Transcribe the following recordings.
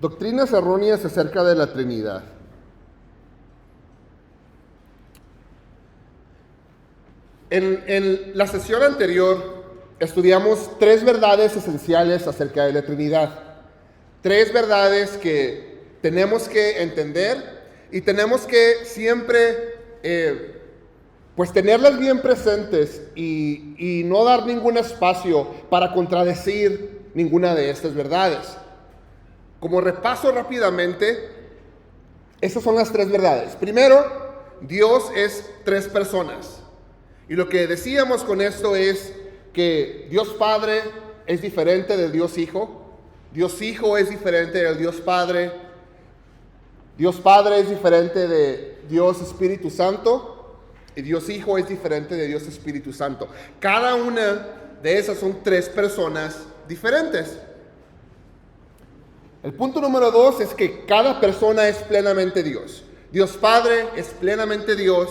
Doctrinas erróneas acerca de la Trinidad. En la sesión anterior estudiamos 3 verdades esenciales acerca de la Trinidad. 3 verdades que tenemos que entender y tenemos que siempre pues tenerlas bien presentes y no dar ningún espacio para contradecir ninguna de estas verdades. Como repaso rápidamente, estas son las 3 verdades. Primero, Dios es 3 personas. Y lo que decíamos con esto es que Dios Padre es diferente del Dios Hijo. Dios Hijo es diferente del Dios Padre. Dios Padre es diferente de Dios Espíritu Santo. Y Dios Hijo es diferente de Dios Espíritu Santo. Cada una de esas son 3 personas diferentes. El punto número 2 es que cada persona es plenamente Dios. Dios Padre es plenamente Dios.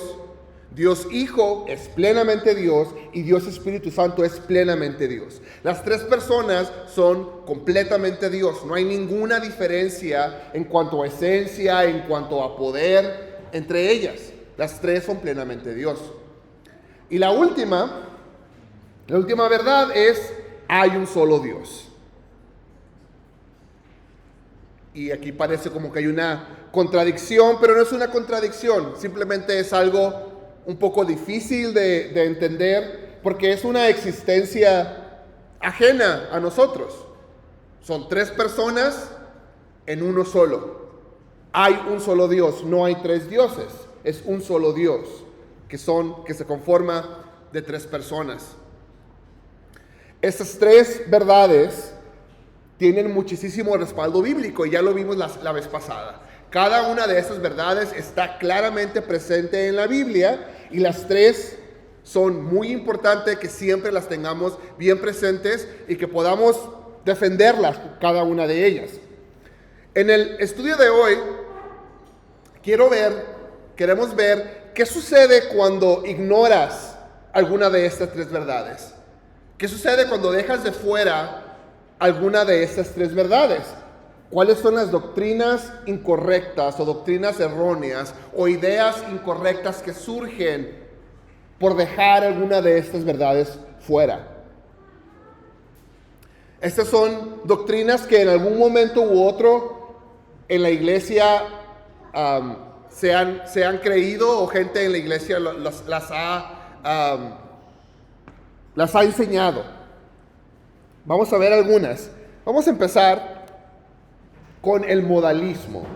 Dios Hijo es plenamente Dios y Dios Espíritu Santo es plenamente Dios. Las 3 personas son completamente Dios. No hay ninguna diferencia en cuanto a esencia, en cuanto a poder entre ellas. Las 3 son plenamente Dios. Y la última verdad es: hay un solo Dios. Y aquí parece como que hay una contradicción, pero no es una contradicción. Simplemente es algo un poco difícil de entender, porque es una existencia ajena a nosotros. Son 3 personas en uno solo. Hay un solo Dios, no hay 3 dioses. Es un solo Dios que se conforma de 3 personas. Estas 3 verdades tienen muchísimo respaldo bíblico y ya lo vimos la vez pasada. Cada una de estas verdades está claramente presente en la Biblia y las 3 son muy importantes que siempre las tengamos bien presentes y que podamos defenderlas, cada una de ellas. En el estudio de hoy queremos ver qué sucede cuando ignoras alguna de estas 3 verdades. ¿Qué sucede cuando dejas de fuera alguna de estas 3 verdades? ¿Cuáles son las doctrinas incorrectas o doctrinas erróneas o ideas incorrectas que surgen por dejar alguna de estas verdades fuera? Estas son doctrinas que en algún momento u otro en la iglesia se han creído, o gente en la iglesia las ha enseñado. Vamos a ver algunas. Vamos a empezar con el modalismo.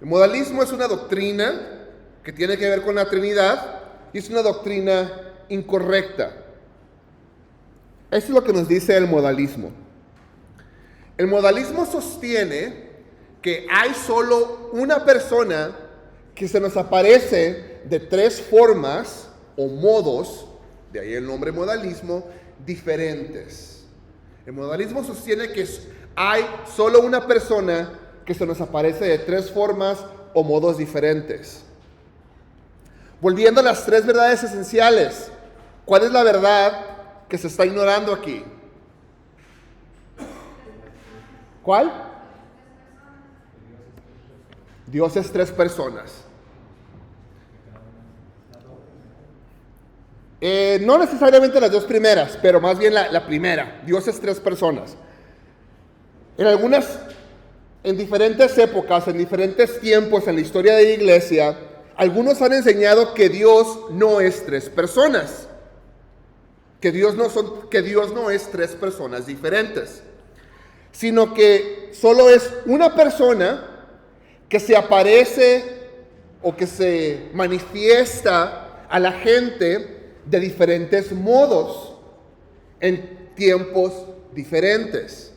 El modalismo es una doctrina que tiene que ver con la Trinidad y es una doctrina incorrecta. Esto es lo que nos dice el modalismo. El modalismo sostiene que hay solo una persona que se nos aparece de 3 formas o modos, de ahí el nombre modalismo, diferentes. El modalismo sostiene que hay solo una persona que se nos aparece de 3 formas o modos diferentes. Volviendo a las 3 verdades esenciales, ¿cuál es la verdad que se está ignorando aquí? ¿Cuál? Dios es 3 personas. No necesariamente las 2 primeras, pero más bien la primera. Dios es 3 personas. En diferentes épocas, en diferentes tiempos en la historia de la iglesia, algunos han enseñado que Dios no es 3 personas. Que Dios no es 3 personas diferentes, sino que solo es una persona que se aparece o que se manifiesta a la gente de diferentes modos, en tiempos diferentes.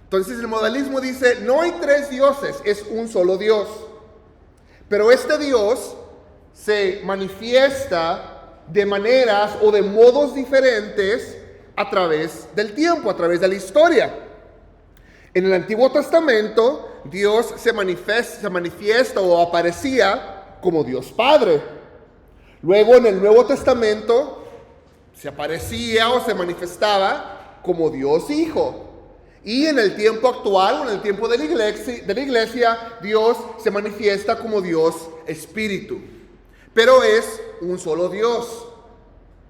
Entonces el modalismo dice, no hay 3 dioses, es un solo Dios. Pero este Dios se manifiesta de maneras o de modos diferentes a través del tiempo, a través de la historia. En el Antiguo Testamento, Dios se manifiesta o aparecía como Dios Padre. Luego en el Nuevo Testamento se aparecía o se manifestaba como Dios Hijo. Y en el tiempo actual, o en el tiempo de la iglesia, Dios se manifiesta como Dios Espíritu. Pero es un solo Dios.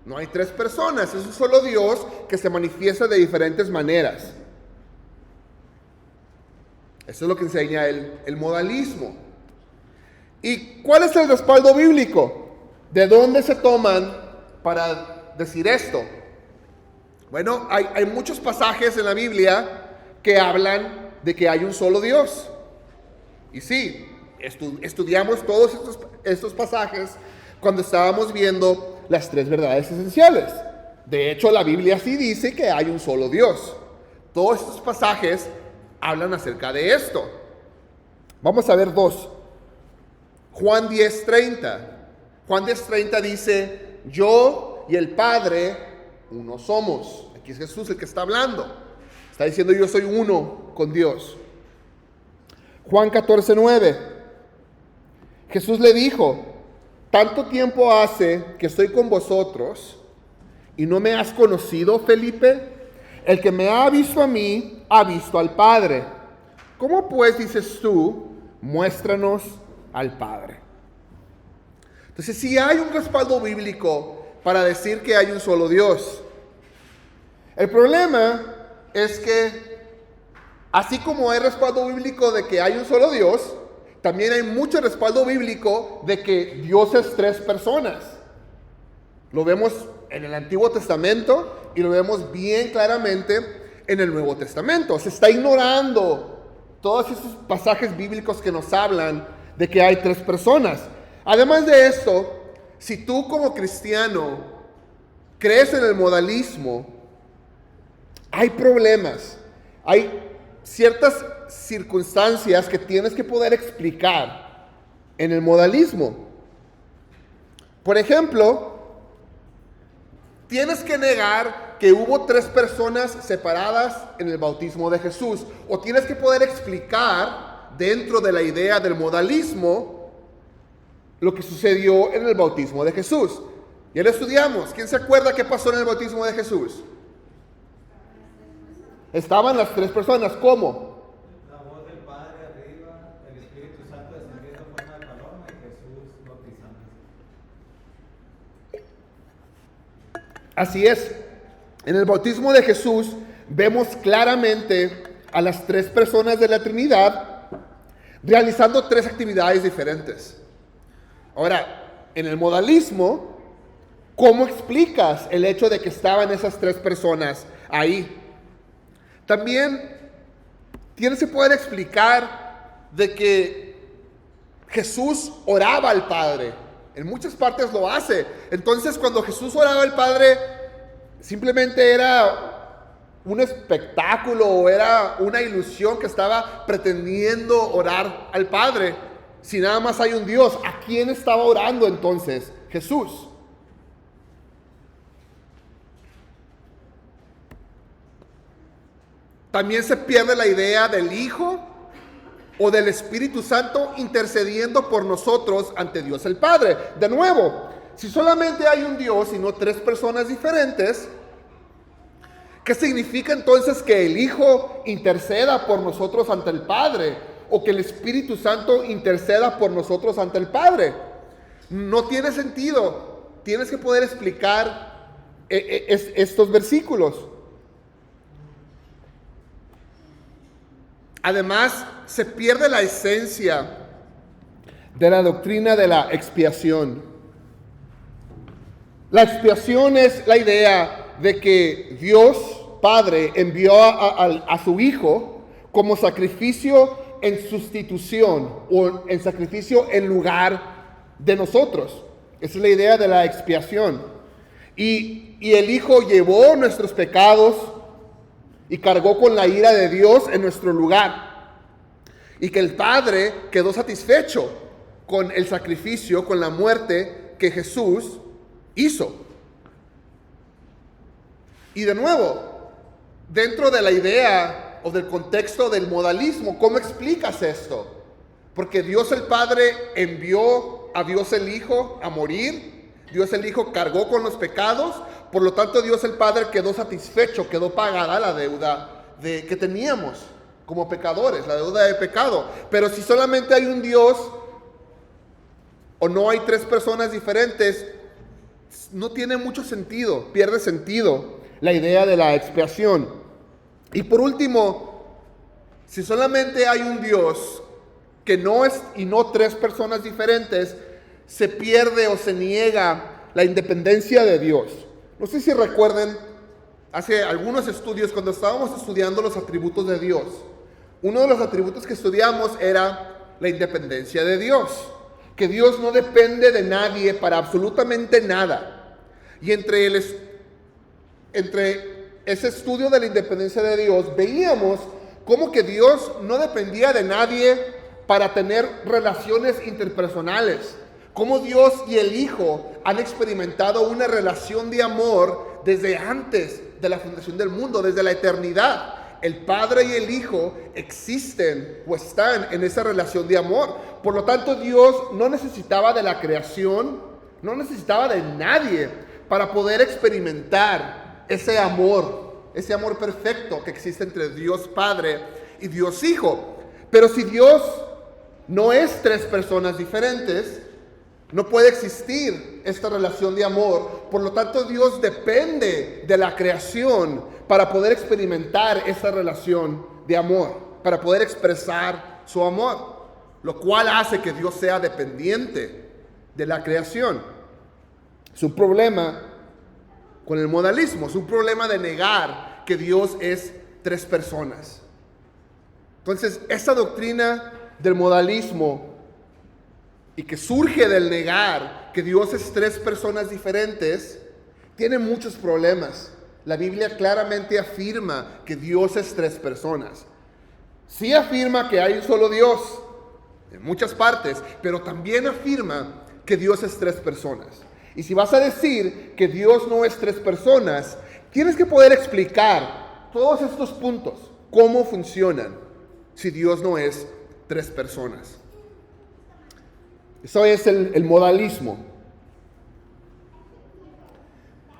No hay tres personas, es un solo Dios que se manifiesta de diferentes maneras. Eso es lo que enseña el modalismo. ¿Y cuál es el respaldo bíblico? ¿De dónde se toman para decir esto? Bueno, hay muchos pasajes en la Biblia que hablan de que hay un solo Dios. Y sí, estudiamos todos estos pasajes cuando estábamos viendo las tres verdades esenciales. De hecho, la Biblia sí dice que hay un solo Dios. Todos estos pasajes hablan acerca de esto. Vamos a ver dos. Juan 10:30. Juan 10:30 dice: yo y el Padre uno somos. Aquí es Jesús el que está hablando. Está diciendo: yo soy uno con Dios. Juan 14:9. Jesús le dijo: tanto tiempo hace que estoy con vosotros y no me has conocido, Felipe. El que me ha visto a mí, ha visto al Padre. ¿Cómo pues dices tú, muéstranos al Padre? Entonces, sí hay un respaldo bíblico para decir que hay un solo Dios. El problema es que, así como hay respaldo bíblico de que hay un solo Dios, también hay mucho respaldo bíblico de que Dios es tres personas. Lo vemos en el Antiguo Testamento y lo vemos bien claramente en el Nuevo Testamento. Se está ignorando todos esos pasajes bíblicos que nos hablan de que hay tres personas. Además de esto, si tú como cristiano crees en el modalismo, hay problemas. Hay ciertas circunstancias que tienes que poder explicar en el modalismo. Por ejemplo, tienes que negar que hubo tres personas separadas en el bautismo de Jesús. O tienes que poder explicar dentro de la idea del modalismo lo que sucedió en el bautismo de Jesús. Ya lo estudiamos. ¿Quién se acuerda qué pasó en el bautismo de Jesús? Estaban las tres personas. ¿Cómo? La voz del Padre arriba, el Espíritu Santo descendiendo en forma de paloma y Jesús bautizando. Así es. En el bautismo de Jesús vemos claramente a las tres personas de la Trinidad realizando tres actividades diferentes. Ahora, en el modalismo, ¿cómo explicas el hecho de que estaban esas tres personas ahí? También tienes que poder explicar de que Jesús oraba al Padre. En muchas partes lo hace. Entonces, cuando Jesús oraba al Padre, simplemente era un espectáculo o era una ilusión que estaba pretendiendo orar al Padre. Si nada más hay un Dios, ¿a quién estaba orando entonces? Jesús. También se pierde la idea del Hijo o del Espíritu Santo intercediendo por nosotros ante Dios el Padre. De nuevo, si solamente hay un Dios y no tres personas diferentes, ¿qué significa entonces que el Hijo interceda por nosotros ante el Padre? ¿O que el Espíritu Santo interceda por nosotros ante el Padre? No tiene sentido. Tienes que poder explicar estos versículos. Además, se pierde la esencia de la doctrina de la expiación. La expiación es la idea de que Dios Padre envió a su Hijo como sacrificio en sustitución o en sacrificio en lugar de nosotros. Esa es la idea de la expiación. Y el Hijo llevó nuestros pecados y cargó con la ira de Dios en nuestro lugar. Y que el Padre quedó satisfecho con el sacrificio, con la muerte que Jesús hizo. Y de nuevo, dentro de la idea o del contexto del modalismo, ¿cómo explicas esto? Porque Dios el Padre envió a Dios el Hijo a morir. Dios el Hijo cargó con los pecados. Por lo tanto, Dios el Padre quedó satisfecho, quedó pagada la deuda que teníamos como pecadores, la deuda de pecado. Pero si solamente hay un Dios o no hay tres personas diferentes, no tiene mucho sentido, pierde sentido la idea de la expiación. Y por último, si solamente hay un Dios que no es y no tres personas diferentes, se pierde o se niega la independencia de Dios. No sé si recuerden, hace algunos estudios, cuando estábamos estudiando los atributos de Dios, uno de los atributos que estudiamos era la independencia de Dios, que Dios no depende de nadie para absolutamente nada. Y entre ese estudio de la independencia de Dios, veíamos cómo que Dios no dependía de nadie para tener relaciones interpersonales. Cómo Dios y el Hijo han experimentado una relación de amor desde antes de la fundación del mundo, desde la eternidad. El Padre y el Hijo existen o están en esa relación de amor. Por lo tanto, Dios no necesitaba de la creación, no necesitaba de nadie para poder experimentar ese amor perfecto que existe entre Dios Padre y Dios Hijo. Pero si Dios no es tres personas diferentes, no puede existir esta relación de amor. Por lo tanto, Dios depende de la creación para poder experimentar esa relación de amor, para poder expresar su amor, lo cual hace que Dios sea dependiente de la creación. Es un problema con el modalismo, es un problema de negar que Dios es tres personas. Entonces, esa doctrina del modalismo y que surge del negar que Dios es tres personas diferentes, tiene muchos problemas. La Biblia claramente afirma que Dios es tres personas. Sí afirma que hay un solo Dios en muchas partes, pero también afirma que Dios es tres personas. Y si vas a decir que Dios no es tres personas, tienes que poder explicar todos estos puntos, cómo funcionan si Dios no es tres personas. Eso es el modalismo.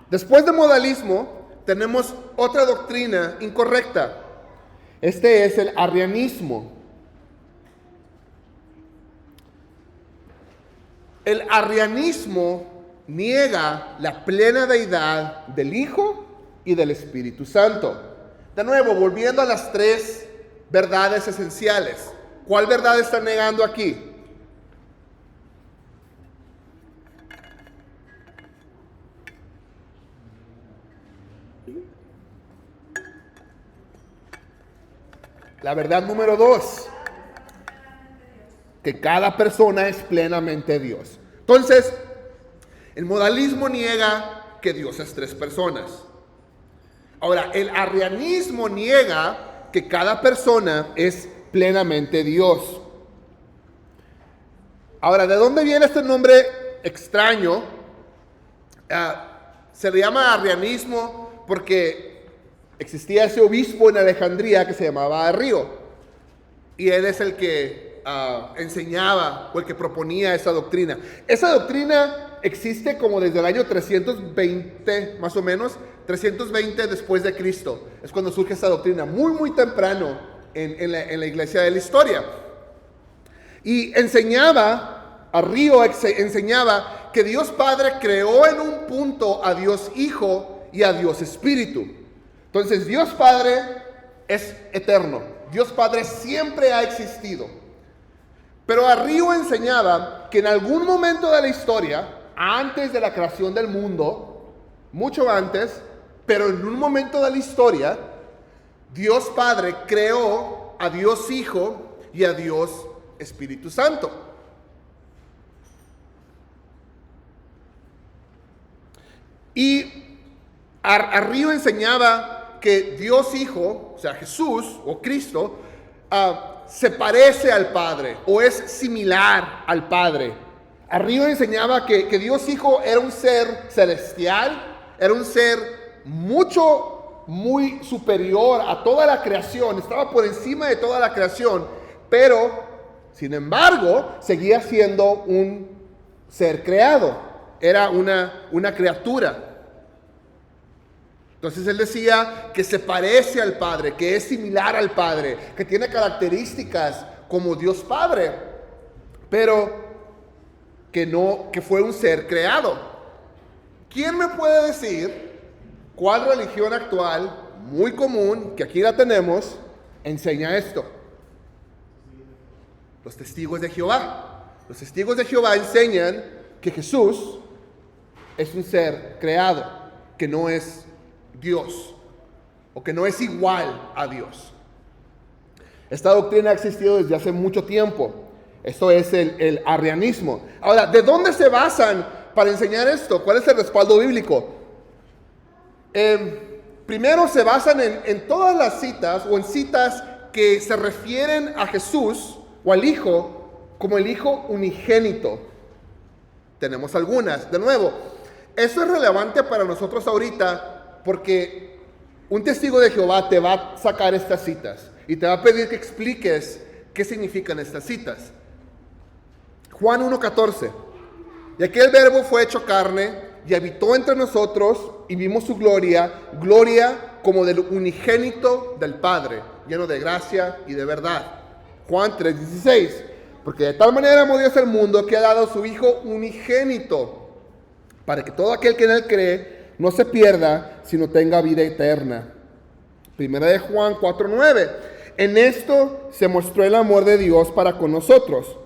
Después de modalismo, tenemos otra doctrina incorrecta. Este es el arrianismo. El arrianismo niega la plena deidad del Hijo y del Espíritu Santo. De nuevo, volviendo a las tres verdades esenciales. ¿Cuál verdad está negando aquí? La verdad número 2, que cada persona es plenamente Dios. Entonces, el modalismo niega que Dios es tres personas. Ahora, el arrianismo niega que cada persona es plenamente Dios. Ahora, ¿de dónde viene este nombre extraño? Se le llama arrianismo porque existía ese obispo en Alejandría que se llamaba Arrío, y él es el que enseñaba o el que proponía esa doctrina. Esa doctrina existe como desde el año 320, más o menos, 320 después de Cristo. Es cuando surge esa doctrina, muy temprano en la iglesia de la historia. Y Arrío enseñaba que Dios Padre creó en un punto a Dios Hijo y a Dios Espíritu. Entonces, Dios Padre es eterno. Dios Padre siempre ha existido. Pero Arrío enseñaba que en algún momento de la historia, antes de la creación del mundo, mucho antes, pero en un momento de la historia, Dios Padre creó a Dios Hijo y a Dios Espíritu Santo. Y Arrío enseñaba que Dios Hijo, o sea Jesús o Cristo, se parece al Padre o es similar al Padre. Arrío enseñaba que Dios Hijo era un ser celestial, era un ser muy superior a toda la creación, estaba por encima de toda la creación, pero sin embargo seguía siendo un ser creado, era una criatura. Entonces él decía que se parece al Padre, que es similar al Padre, que tiene características como Dios Padre, pero que fue un ser creado. ¿Quién me puede decir cuál religión actual, muy común, que aquí la tenemos, enseña esto? Los testigos de Jehová. Los testigos de Jehová enseñan que Jesús es un ser creado, que no es Dios, o que no es igual a Dios. Esta doctrina ha existido desde hace mucho tiempo. Esto es el arrianismo. Ahora, ¿de dónde se basan para enseñar esto? ¿Cuál es el respaldo bíblico? Primero se basan en todas las citas, o en citas que se refieren a Jesús o al Hijo como el Hijo unigénito. Tenemos algunas. De nuevo, eso es relevante para nosotros ahorita porque un testigo de Jehová te va a sacar estas citas y te va a pedir que expliques qué significan estas citas. Juan 1:14. Y aquel verbo fue hecho carne y habitó entre nosotros y vimos su gloria, gloria como del unigénito del Padre, lleno de gracia y de verdad. Juan 3:16. Porque de tal manera amó Dios el mundo que ha dado a su Hijo unigénito, para que todo aquel que en él cree no se pierda, sino tenga vida eterna. Primera de Juan 4:9. En esto se mostró el amor de Dios para con nosotros,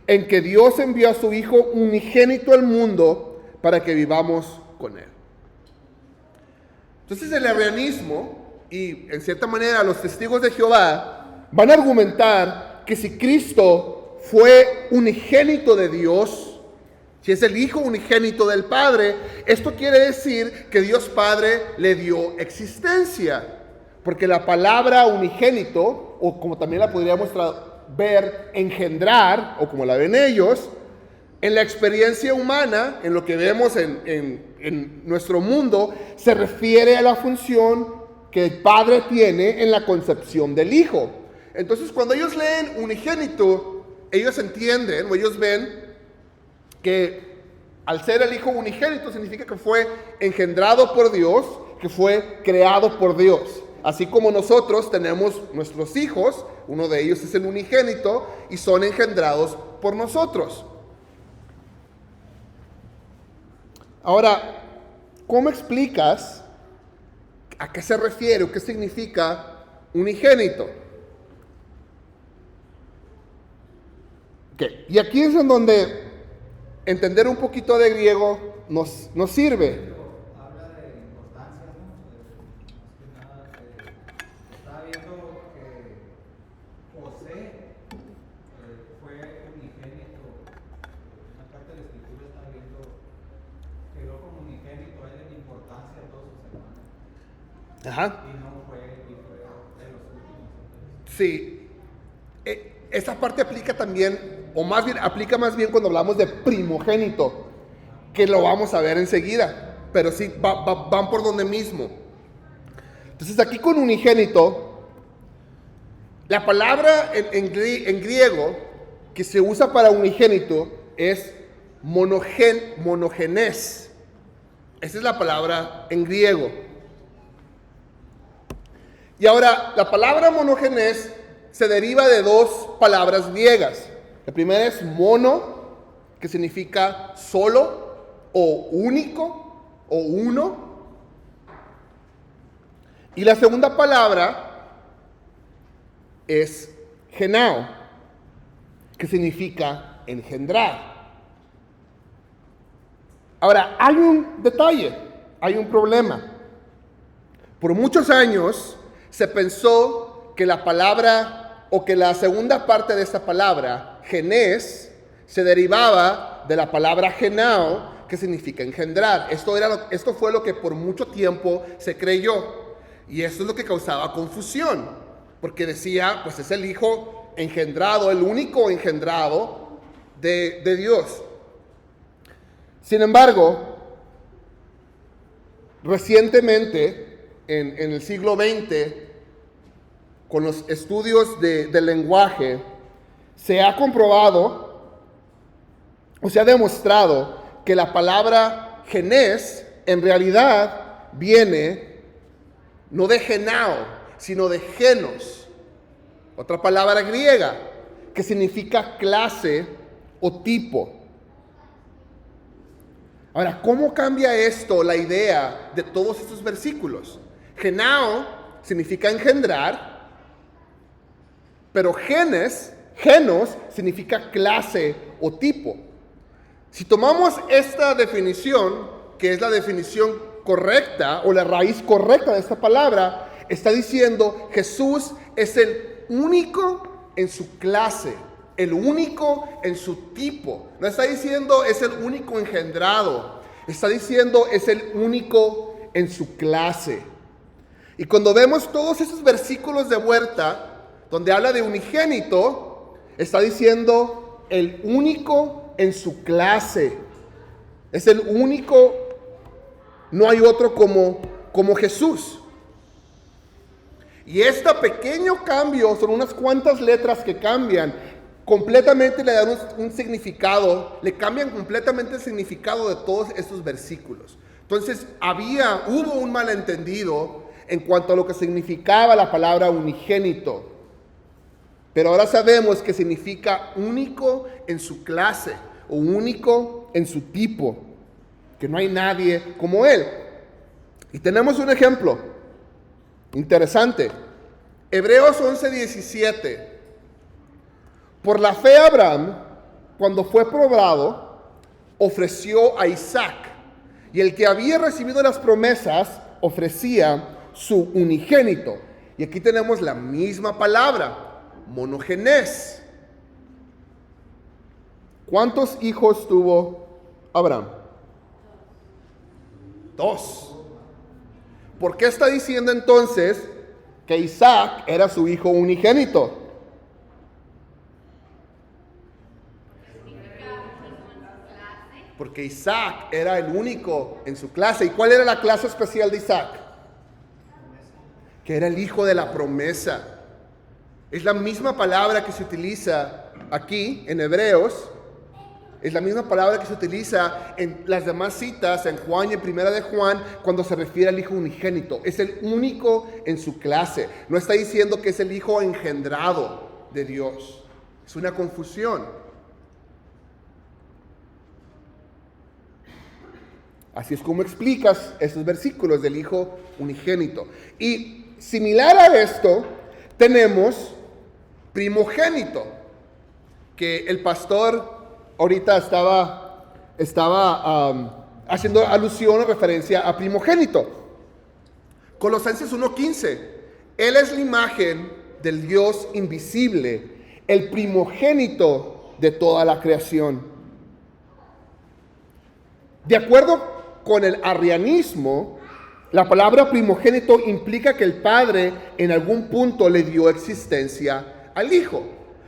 en que Dios envió a su Hijo unigénito al mundo para que vivamos con él. Entonces el arrianismo y en cierta manera los testigos de Jehová van a argumentar que si Cristo fue unigénito de Dios, si es el Hijo unigénito del Padre, esto quiere decir que Dios Padre le dio existencia. Porque la palabra unigénito, o como también la podríamos ver, engendrar, o como la ven ellos, en la experiencia humana, en lo que vemos en nuestro mundo, se refiere a la función que el Padre tiene en la concepción del Hijo. Entonces, cuando ellos leen unigénito, ellos entienden, o ellos ven, que al ser el Hijo unigénito significa que fue engendrado por Dios, que fue creado por Dios. Así como nosotros tenemos nuestros hijos, uno de ellos es el unigénito, y son engendrados por nosotros. Ahora, ¿cómo explicas a qué se refiere o qué significa unigénito? Okay. Y aquí es en donde entender un poquito de griego nos sirve. Habla de importancia, ¿no? Más que nada, estaba viendo que José fue unigénito. Una parte de la escritura está viendo que quedó como unigénito a él en importancia a todos sus hermanos. Ajá. Y no fue hijo de los últimos. Sí. Esa parte aplica también, o más bien, aplica más bien cuando hablamos de primogénito, que lo vamos a ver enseguida, pero sí van por donde mismo. Entonces aquí con unigénito, la palabra en griego que se usa para unigénito es monogenes. Esa es la palabra en griego. Y ahora, la palabra monogenes se deriva de dos palabras griegas. La primera es mono, que significa solo, o único, o uno. Y la segunda palabra es genao, que significa engendrar. Ahora, hay un detalle, hay un problema. Por muchos años se pensó que la palabra, o que la segunda parte de esta palabra, genes, se derivaba de la palabra genao, que significa engendrar. Esto fue lo que por mucho tiempo se creyó. Y esto es lo que causaba confusión. Porque decía, pues es el Hijo engendrado, el único engendrado de Dios. Sin embargo, recientemente, en el siglo XX, con los estudios del lenguaje, se ha comprobado o se ha demostrado que la palabra genes en realidad viene no de genao, sino de genos, otra palabra griega, que significa clase o tipo. Ahora, ¿cómo cambia esto la idea de todos estos versículos? Genao significa engendrar, pero genos significa clase o tipo. Si tomamos esta definición, que es la definición correcta o la raíz correcta de esta palabra, está diciendo Jesús es el único en su clase, el único en su tipo. No está diciendo es el único engendrado, está diciendo es el único en su clase. Y cuando vemos todos esos versículos de vuelta, donde habla de unigénito, está diciendo el único en su clase. Es el único, no hay otro como Jesús. Y este pequeño cambio, son unas cuantas letras que cambian, completamente le dan un significado, le cambian completamente el significado de todos estos versículos. Entonces hubo un malentendido en cuanto a lo que significaba la palabra unigénito. Pero ahora sabemos que significa único en su clase o único en su tipo, que no hay nadie como él. Y tenemos un ejemplo interesante. Hebreos 11:17. Por la fe Abraham, cuando fue probado, ofreció a Isaac. Y el que había recibido las promesas ofrecía su unigénito. Y aquí tenemos la misma palabra, monogenes. ¿Cuántos hijos tuvo Abraham? 2. ¿Por qué está diciendo entonces que Isaac era su hijo unigénito? Porque Isaac era el único en su clase. ¿Y cuál era la clase especial de Isaac? Que era el hijo de la promesa. Es la misma palabra que se utiliza aquí en Hebreos. Es la misma palabra que se utiliza en las demás citas, en Juan y en Primera de Juan, cuando se refiere al hijo unigénito. Es el único en su clase. No está diciendo que es el hijo engendrado de Dios. Es una confusión. Así es como explicas estos versículos del hijo unigénito. Y similar a esto, tenemos primogénito, que el pastor ahorita estaba haciendo alusión o referencia a primogénito. Colosenses 1:15. Él es la imagen del Dios invisible, el primogénito de toda la creación. De acuerdo con el arrianismo, la palabra primogénito implica que el padre en algún punto le dio existencia al hijo.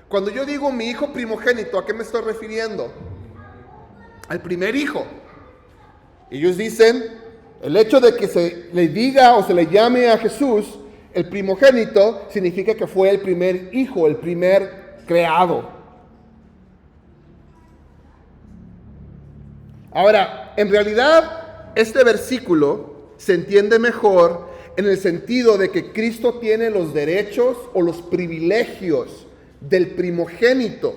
Cuando yo digo mi hijo primogénito, ¿a qué me estoy refiriendo? Al primer hijo. Ellos dicen, el hecho de que se le diga o se le llame a Jesús el primogénito, significa que fue el primer hijo, el primer creado. Ahora, en realidad, este versículo se entiende mejor en el sentido de que Cristo tiene los derechos o los privilegios del primogénito.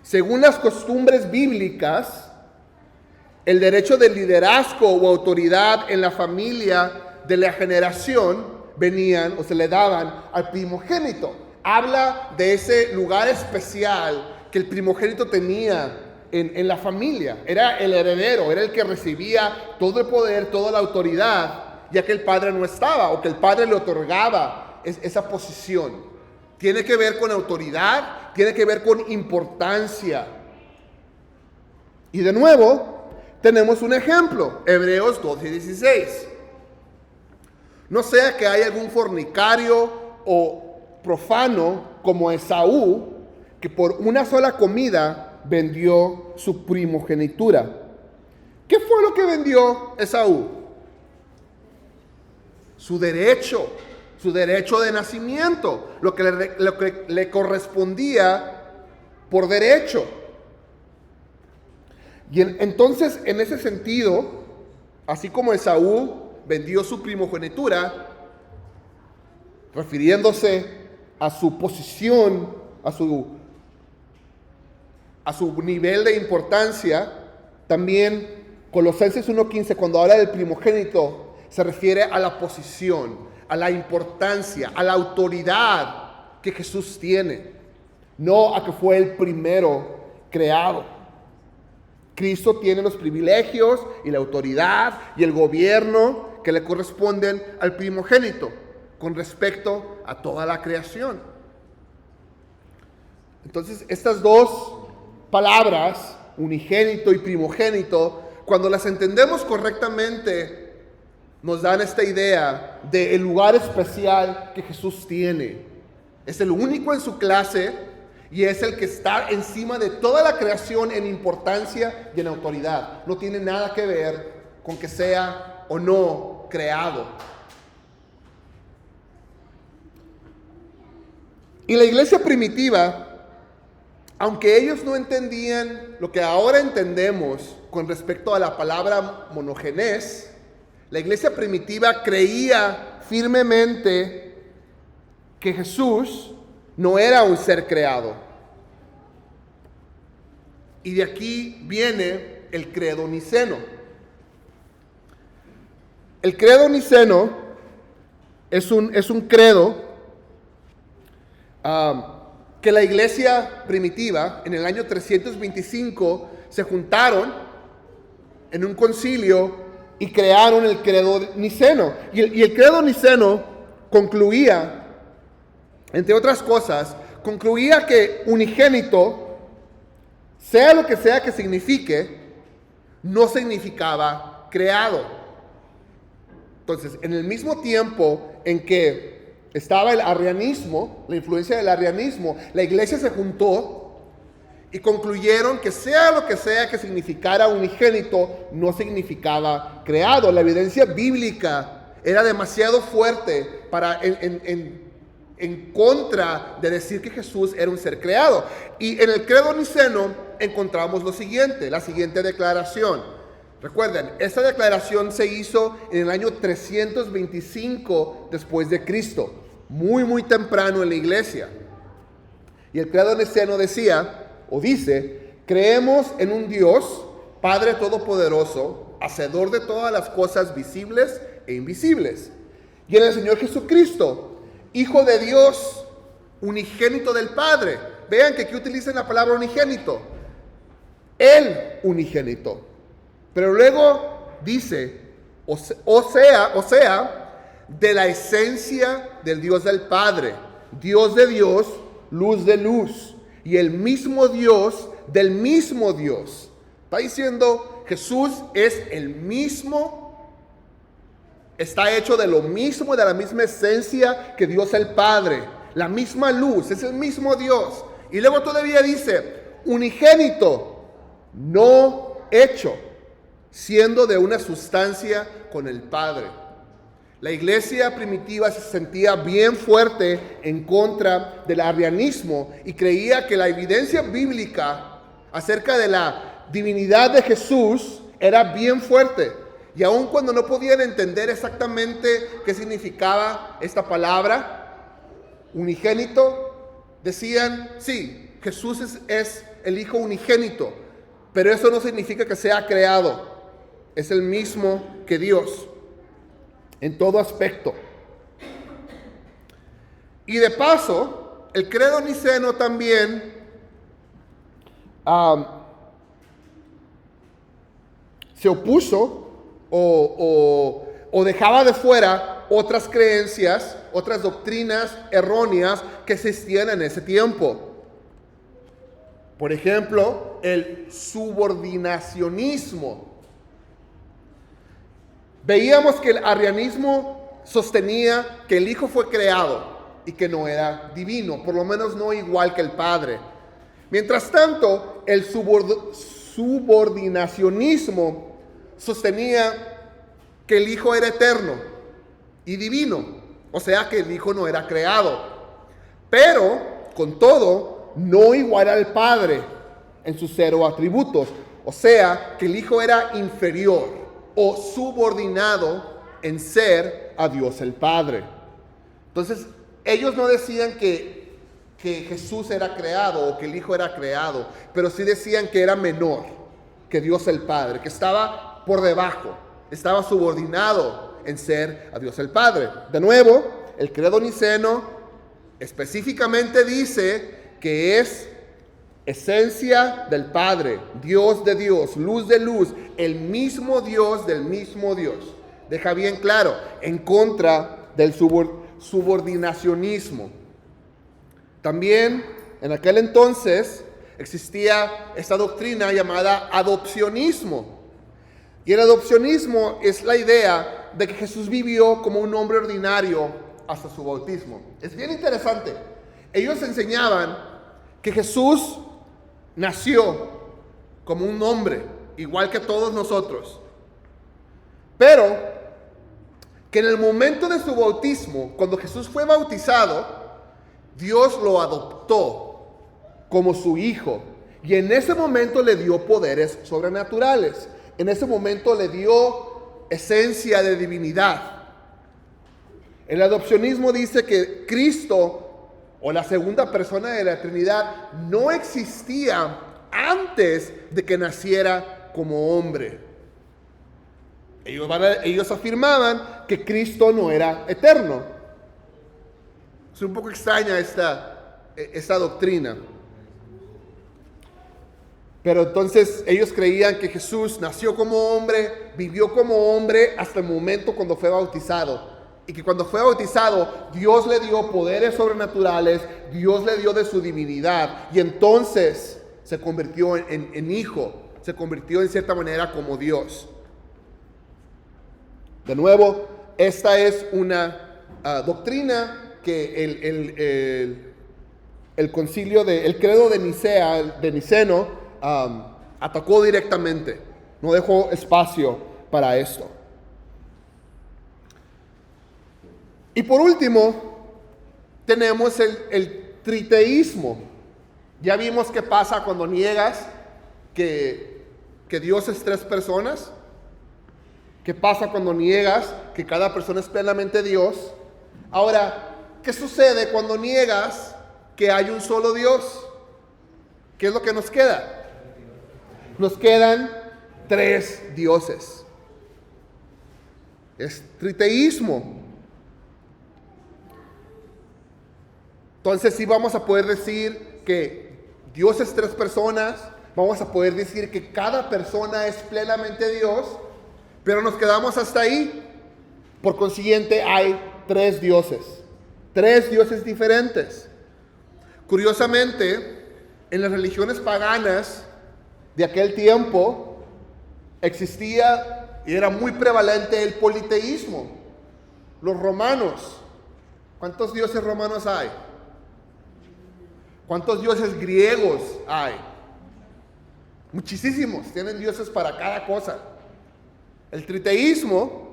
Según las costumbres bíblicas, el derecho de liderazgo o autoridad en la familia de la generación venían o se le daban al primogénito. Habla de ese lugar especial que el primogénito tenía en la familia. Era el heredero, era el que recibía todo el poder, toda la autoridad, ya que el padre no estaba o que el padre le otorgaba esa posición. Tiene que ver con autoridad, tiene que ver con importancia. Y de nuevo, tenemos un ejemplo, Hebreos 12:16. No sea que haya algún fornicario o profano como Esaú, que por una sola comida vendió su primogenitura. ¿Qué fue lo que vendió Esaú? Su derecho de nacimiento, lo que le correspondía por derecho. Y entonces, en ese sentido, así como Esaú vendió su primogenitura, refiriéndose a su posición, a su nivel de importancia. También Colosenses 1:15, cuando habla del primogénito, se refiere a la posición, a la importancia, a la autoridad que Jesús tiene, no a que fue el primero creado. Cristo tiene los privilegios y la autoridad y el gobierno que le corresponden al primogénito con respecto a toda la creación. Entonces, estas dos palabras, unigénito y primogénito, cuando las entendemos correctamente, nos dan esta idea del lugar especial que Jesús tiene. Es el único en su clase y es el que está encima de toda la creación en importancia y en autoridad. No tiene nada que ver con que sea o no creado. Y la iglesia primitiva, aunque ellos no entendían lo que ahora entendemos con respecto a la palabra monogenes, la iglesia primitiva creía firmemente que Jesús no era un ser creado. Y de aquí viene el credo niceno. El credo niceno es un credo que la iglesia primitiva, en el año 325, se juntaron en un concilio y crearon el credo niceno. Y el credo niceno concluía, entre otras cosas, concluía que unigénito, sea lo que sea que signifique, no significaba creado. Entonces, en el mismo tiempo en que estaba el arrianismo, la influencia del arrianismo, la iglesia se juntó y concluyeron que sea lo que sea que significara unigénito, no significaba creado. La evidencia bíblica era demasiado fuerte para en contra de decir que Jesús era un ser creado. Y en el credo niceno encontramos lo siguiente, la siguiente declaración. Recuerden, esta declaración se hizo en el año 325 después de Cristo, muy temprano en la iglesia. Y el credo niceno decía, o dice, creemos en un Dios, Padre Todopoderoso, hacedor de todas las cosas visibles e invisibles, y en el Señor Jesucristo, Hijo de Dios, unigénito del Padre. Vean que aquí utilizan la palabra unigénito, el unigénito. Pero luego dice, o sea, de la esencia del Dios del Padre, Dios de Dios, luz de luz, y el mismo Dios del mismo Dios. Está diciendo, Jesús es el mismo, está hecho de lo mismo, de la misma esencia que Dios el Padre, la misma luz, es el mismo Dios. Y luego todavía dice, unigénito, no hecho, siendo de una sustancia con el Padre. La iglesia primitiva se sentía bien fuerte en contra del arrianismo y creía que la evidencia bíblica acerca de la divinidad de Jesús era bien fuerte. Y aun cuando no podían entender exactamente qué significaba esta palabra, unigénito, decían, sí, Jesús es el Hijo unigénito, pero eso no significa que sea creado. Es el mismo que Dios en todo aspecto. Y de paso, el credo niceno también se opuso o dejaba de fuera otras creencias, otras doctrinas erróneas que existían en ese tiempo. Por ejemplo, el subordinacionismo. Veíamos que el arrianismo sostenía que el Hijo fue creado y que no era divino, por lo menos no igual que el Padre. Mientras tanto, el subordinacionismo sostenía que el Hijo era eterno y divino, o sea que el Hijo no era creado, pero con todo no igual al Padre en sus 0 atributos, o sea que el Hijo era inferior o subordinado en ser a Dios el Padre. Entonces, ellos no decían que Jesús era creado o que el Hijo era creado, pero sí decían que era menor que Dios el Padre, que estaba por debajo, estaba subordinado en ser a Dios el Padre. De nuevo, el credo niceno específicamente dice que es esencia del Padre, Dios de Dios, luz de luz, el mismo Dios del mismo Dios. Deja bien claro, en contra del subordinacionismo. También en aquel entonces existía esta doctrina llamada adopcionismo. Y el adopcionismo es la idea de que Jesús vivió como un hombre ordinario hasta su bautismo. Es bien interesante. Ellos enseñaban que Jesús nació como un hombre, igual que todos nosotros. Pero que en el momento de su bautismo, cuando Jesús fue bautizado, Dios lo adoptó como su hijo. Y en ese momento le dio poderes sobrenaturales. En ese momento le dio esencia de divinidad. El adopcionismo dice que Cristo, o la segunda persona de la Trinidad, no existía antes de que naciera como hombre. Ellos afirmaban que Cristo no era eterno. Es un poco extraña esta doctrina. Pero entonces ellos creían que Jesús nació como hombre, vivió como hombre hasta el momento cuando fue bautizado. Y que cuando fue bautizado, Dios le dio poderes sobrenaturales, Dios le dio de su divinidad. Y entonces se convirtió en hijo, se convirtió en cierta manera como Dios. De nuevo, esta es una doctrina que el concilio el credo de Nicea, de Niceno, atacó directamente. No dejó espacio para esto. Y por último, tenemos el triteísmo. Ya vimos qué pasa cuando niegas que Dios es tres personas. ¿Qué pasa cuando niegas que cada persona es plenamente Dios? Ahora, ¿qué sucede cuando niegas que hay un solo Dios? ¿Qué es lo que nos queda? Nos quedan tres dioses. Es triteísmo. Entonces sí vamos a poder decir que Dios es tres personas. Vamos a poder decir que cada persona es plenamente Dios. Pero nos quedamos hasta ahí. Por consiguiente, hay tres dioses diferentes. Curiosamente, en las religiones paganas de aquel tiempo existía y era muy prevalente el politeísmo. Los romanos, ¿cuántos dioses romanos hay? ¿Cuántos dioses griegos hay? Muchísimos, tienen dioses para cada cosa. El triteísmo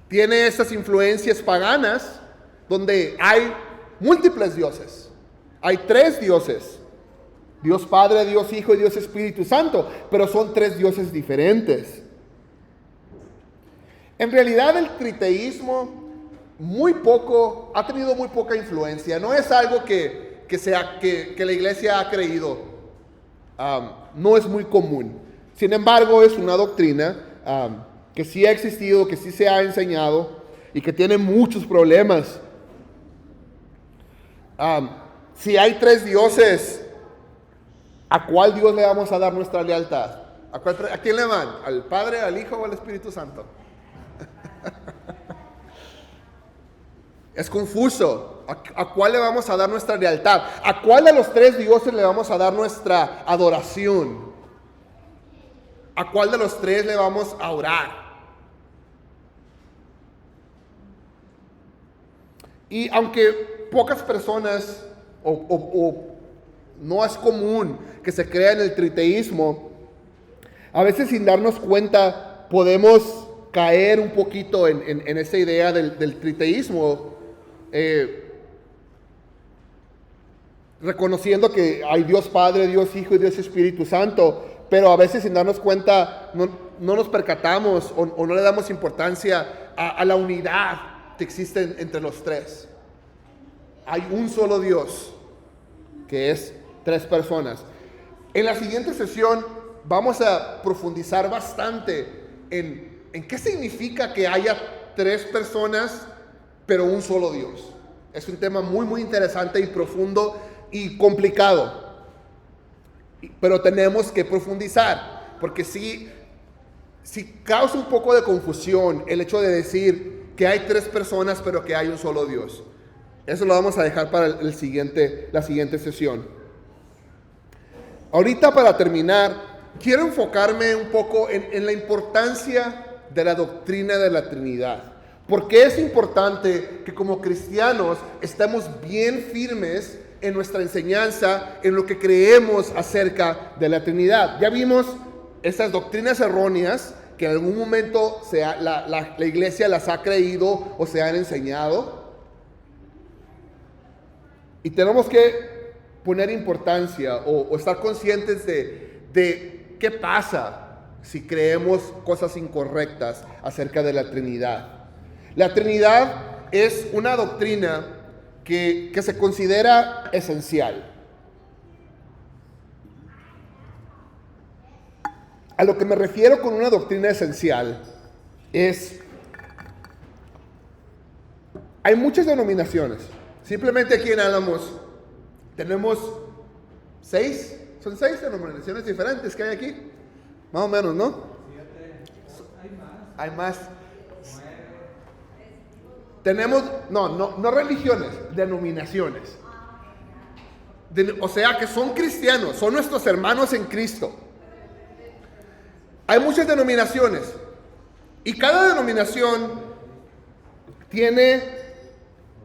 tiene estas influencias paganas donde hay múltiples dioses. Hay tres dioses. Dios Padre, Dios Hijo y Dios Espíritu Santo. Pero son tres dioses diferentes. En realidad el triteísmo ha tenido muy poca influencia. No es algo que la iglesia ha creído. No es muy común. Sin embargo, es una doctrina que sí ha existido, que sí se ha enseñado y que tiene muchos problemas. Si hay tres dioses, ¿a cuál Dios le vamos a dar nuestra lealtad? ¿A quién le van? ¿Al Padre, al Hijo o al Espíritu Santo? Es confuso. ¿A cuál le vamos a dar nuestra lealtad? ¿A cuál de los tres dioses le vamos a dar nuestra adoración? ¿A cuál de los tres le vamos a orar? Y aunque pocas personas o no es común que se crea en el triteísmo, a veces sin darnos cuenta podemos caer un poquito en esa idea del triteísmo, reconociendo que hay Dios Padre, Dios Hijo y Dios Espíritu Santo, pero a veces sin darnos cuenta no nos percatamos o no le damos importancia a la unidad que existe entre los tres. Hay un solo Dios, que es tres personas. En la siguiente sesión vamos a profundizar bastante en qué significa que haya tres personas, pero un solo Dios. Es un tema muy, muy interesante y profundo y complicado. Pero tenemos que profundizar, porque si causa un poco de confusión el hecho de decir que hay tres personas, pero que hay un solo Dios. Eso lo vamos a dejar para la siguiente sesión. Ahorita, para terminar, quiero enfocarme un poco en la importancia de la doctrina de la Trinidad. Porque es importante que como cristianos estemos bien firmes en nuestra enseñanza, en lo que creemos acerca de la Trinidad. Ya vimos estas doctrinas erróneas que en algún momento la iglesia las ha creído o se han enseñado. Y tenemos que poner importancia o estar conscientes de qué pasa si creemos cosas incorrectas acerca de la Trinidad. La Trinidad es una doctrina que se considera esencial. A lo que me refiero con una doctrina esencial es, hay muchas denominaciones. Simplemente aquí en Álamos tenemos 6, son 6 denominaciones diferentes que hay aquí, más o menos, ¿no? 7, Hay más. Tenemos, no religiones, denominaciones. O sea que son cristianos, son nuestros hermanos en Cristo. Hay muchas denominaciones y cada denominación tiene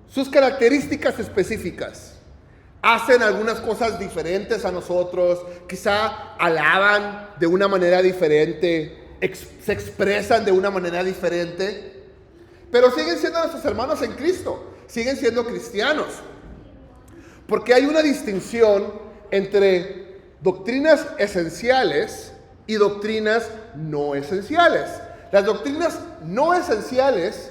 sus características específicas. Hacen algunas cosas diferentes a nosotros, quizá alaban de una manera diferente, se expresan de una manera diferente, pero siguen siendo nuestros hermanos en Cristo, siguen siendo cristianos. Porque hay una distinción entre doctrinas esenciales y doctrinas no esenciales. Las doctrinas no esenciales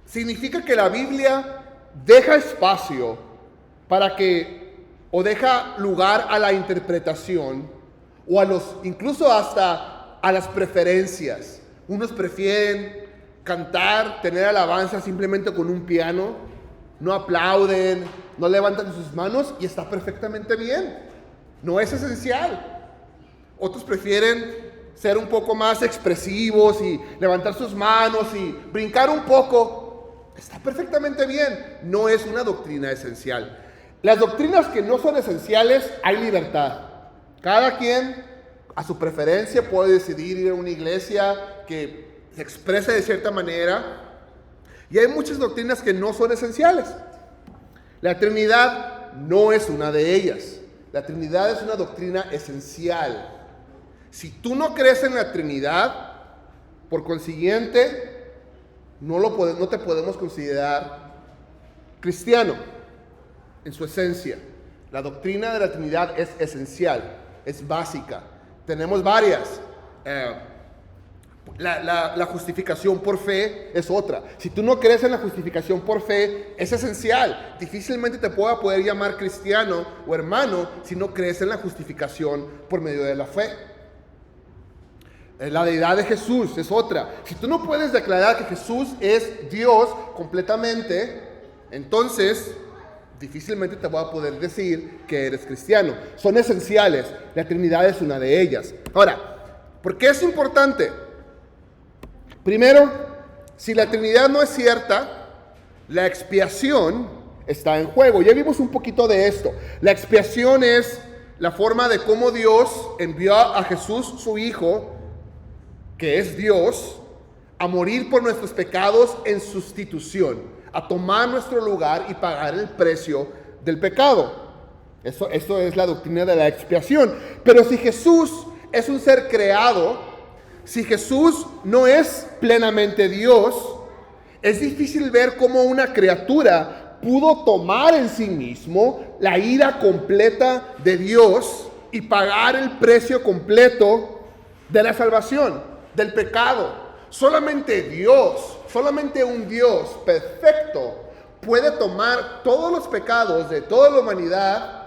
significa que la Biblia deja espacio para o deja lugar a la interpretación o incluso hasta a las preferencias. Unos prefieren cantar, tener alabanza simplemente con un piano, no aplauden, no levantan sus manos y está perfectamente bien. No es esencial. Otros prefieren ser un poco más expresivos y levantar sus manos y brincar un poco. Está perfectamente bien. No es una doctrina esencial. Las doctrinas que no son esenciales, hay libertad. Cada quien a su preferencia puede decidir ir a una iglesia que se exprese de cierta manera. Y hay muchas doctrinas que no son esenciales. La Trinidad no es una de ellas. La Trinidad es una doctrina esencial. Si tú no crees en la Trinidad, por consiguiente, no te podemos considerar cristiano en su esencia. La doctrina de la Trinidad es esencial, es básica. Tenemos varias. La justificación por fe es otra. Si tú no crees en la justificación por fe, es esencial. Difícilmente te pueda poder llamar cristiano o hermano si no crees en la justificación por medio de la fe. La deidad de Jesús es otra. Si tú no puedes declarar que Jesús es Dios completamente, entonces difícilmente te voy a poder decir que eres cristiano. Son esenciales. La Trinidad es una de ellas. Ahora, ¿por qué es importante? Primero, si la Trinidad no es cierta, la expiación está en juego. Ya vimos un poquito de esto. La expiación es la forma de cómo Dios envió a Jesús, su Hijo, que es Dios, a morir por nuestros pecados en sustitución, a tomar nuestro lugar y pagar el precio del pecado. Esto es la doctrina de la expiación. Pero si Jesús es un ser creado, si Jesús no es plenamente Dios, es difícil ver cómo una criatura pudo tomar en sí mismo la ira completa de Dios y pagar el precio completo de la salvación, del pecado. Solamente Dios, solamente un Dios perfecto puede tomar todos los pecados de toda la humanidad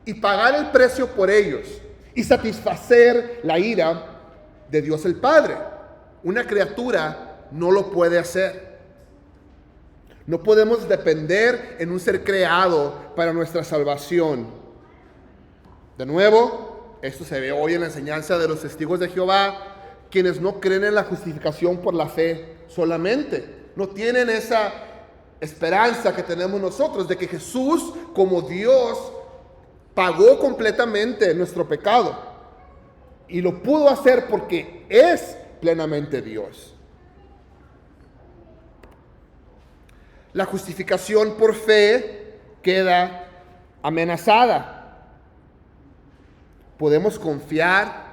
y pagar el precio por ellos y satisfacer la ira de Dios el Padre. Una criatura no lo puede hacer. No podemos depender en un ser creado para nuestra salvación. De nuevo, esto se ve hoy en la enseñanza de los testigos de Jehová, quienes no creen en la justificación por la fe solamente. No tienen esa esperanza que tenemos nosotros de que Jesús, como Dios, pagó completamente nuestro pecado. Y lo pudo hacer porque es plenamente Dios. La justificación por fe queda amenazada. Podemos confiar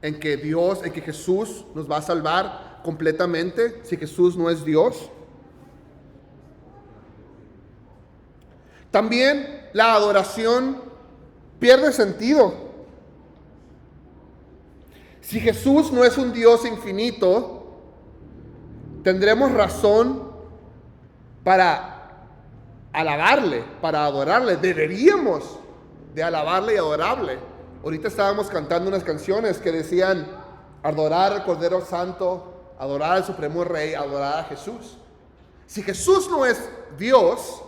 en que Dios, en que Jesús nos va a salvar completamente si Jesús no es Dios. También la adoración pierde sentido. Si Jesús no es un Dios infinito, tendremos razón para alabarle, para adorarle. Deberíamos de alabarle y adorarle. Ahorita estábamos cantando unas canciones que decían adorar al Cordero Santo, adorar al Supremo Rey, adorar a Jesús. Si Jesús no es Dios,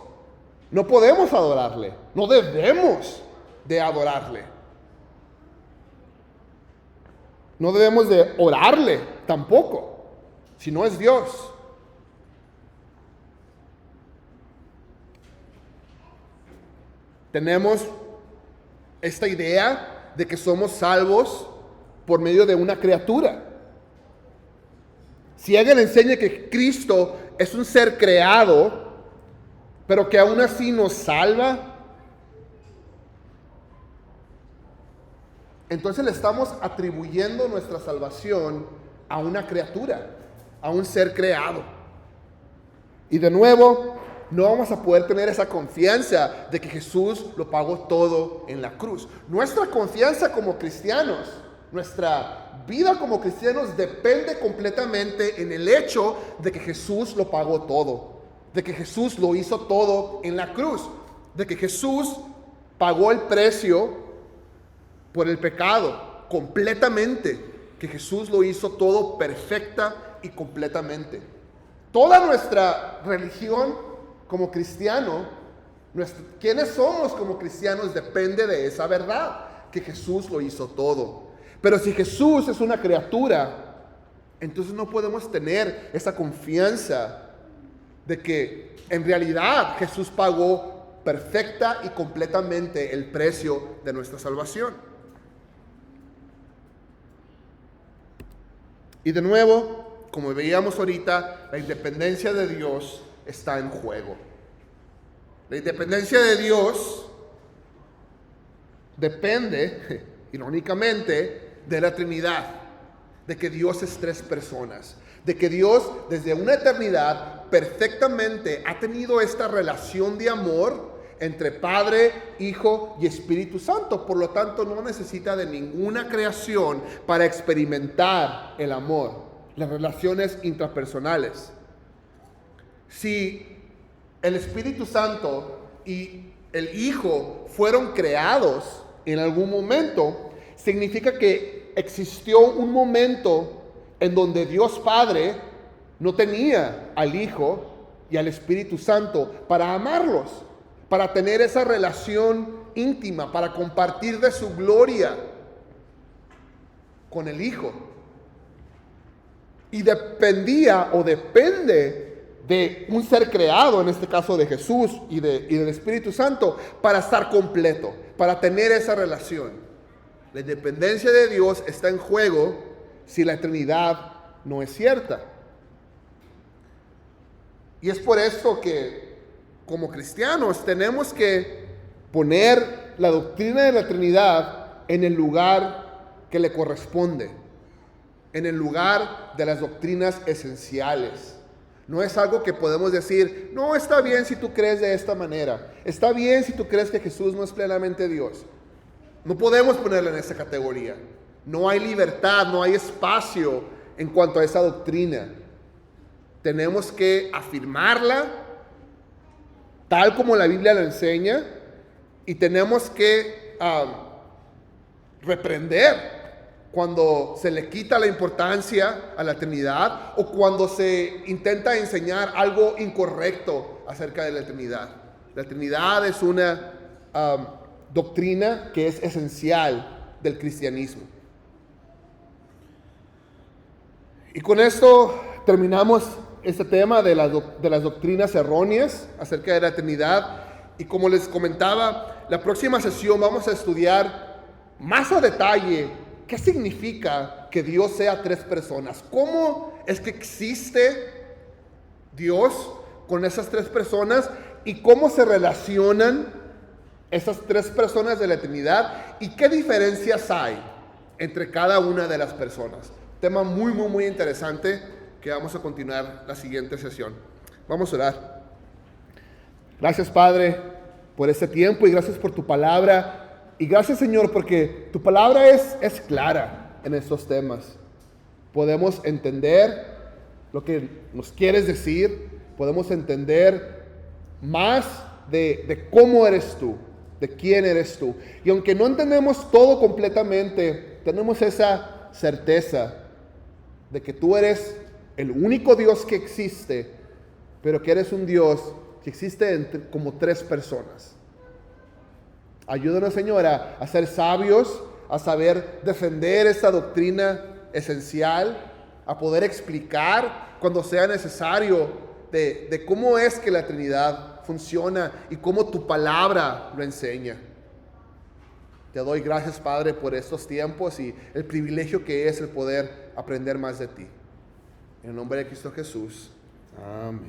no podemos adorarle, no debemos de adorarle. No debemos de orarle tampoco, si no es Dios. Tenemos esta idea de que somos salvos por medio de una criatura. Si alguien enseña que Cristo es un ser creado, pero que aún así nos salva, entonces le estamos atribuyendo nuestra salvación a una criatura, a un ser creado. Y de nuevo, no vamos a poder tener esa confianza de que Jesús lo pagó todo en la cruz. Nuestra confianza como cristianos, nuestra vida como cristianos depende completamente en el hecho de que Jesús lo pagó todo, de que Jesús lo hizo todo en la cruz, de que Jesús pagó el precio por el pecado completamente, que Jesús lo hizo todo perfecta y completamente. Toda nuestra religión como cristiano, quiénes somos como cristianos depende de esa verdad, que Jesús lo hizo todo. Pero si Jesús es una criatura, entonces no podemos tener esa confianza de que en realidad Jesús pagó perfecta y completamente el precio de nuestra salvación. Y de nuevo, como veíamos ahorita, la independencia de Dios está en juego. La independencia de Dios depende, irónicamente, de la Trinidad, de que Dios es tres personas, de que Dios desde una eternidad perfectamente ha tenido esta relación de amor entre Padre, Hijo y Espíritu Santo. Por lo tanto, no necesita de ninguna creación para experimentar el amor, las relaciones intrapersonales. Si el Espíritu Santo y el Hijo fueron creados en algún momento, significa que existió un momento en donde Dios Padre no tenía al Hijo y al Espíritu Santo para amarlos, para tener esa relación íntima, para compartir de su gloria con el Hijo. Y dependía o depende de un ser creado, en este caso de Jesús y del Espíritu Santo, para estar completo, para tener esa relación. La independencia de Dios está en juego si la Trinidad no es cierta. Y es por esto que como cristianos tenemos que poner la doctrina de la Trinidad en el lugar que le corresponde, en el lugar de las doctrinas esenciales. No es algo que podemos decir, no, está bien si tú crees de esta manera, está bien si tú crees que Jesús no es plenamente Dios. No podemos ponerla en esa categoría. No hay libertad, no hay espacio en cuanto a esa doctrina. Tenemos que afirmarla tal como la Biblia la enseña y tenemos que reprender cuando se le quita la importancia a la Trinidad o cuando se intenta enseñar algo incorrecto acerca de la Trinidad. La Trinidad es una doctrina que es esencial del cristianismo. Y con esto terminamos este tema de las doctrinas erróneas acerca de la Trinidad. Y como les comentaba, la próxima sesión vamos a estudiar más a detalle qué significa que Dios sea tres personas. ¿Cómo es que existe Dios con esas tres personas y cómo se relacionan esas tres personas de la Trinidad y qué diferencias hay entre cada una de las personas? Tema muy, muy, muy interesante que vamos a continuar la siguiente sesión. Vamos a orar. Gracias, Padre, por este tiempo y gracias por tu palabra. Y gracias, Señor, porque tu palabra es clara en estos temas. Podemos entender lo que nos quieres decir. Podemos entender más de cómo eres tú, de quién eres tú. Y aunque no entendemos todo completamente, tenemos esa certeza de que tú eres el único Dios que existe, pero que eres un Dios que existe como tres personas. Ayúdanos, Señor, a ser sabios, a saber defender esta doctrina esencial, a poder explicar cuando sea necesario de cómo es que la Trinidad funciona y cómo tu palabra lo enseña. Te doy gracias, Padre, por estos tiempos y el privilegio que es el poder aprender más de ti. En el nombre de Cristo Jesús. Amén.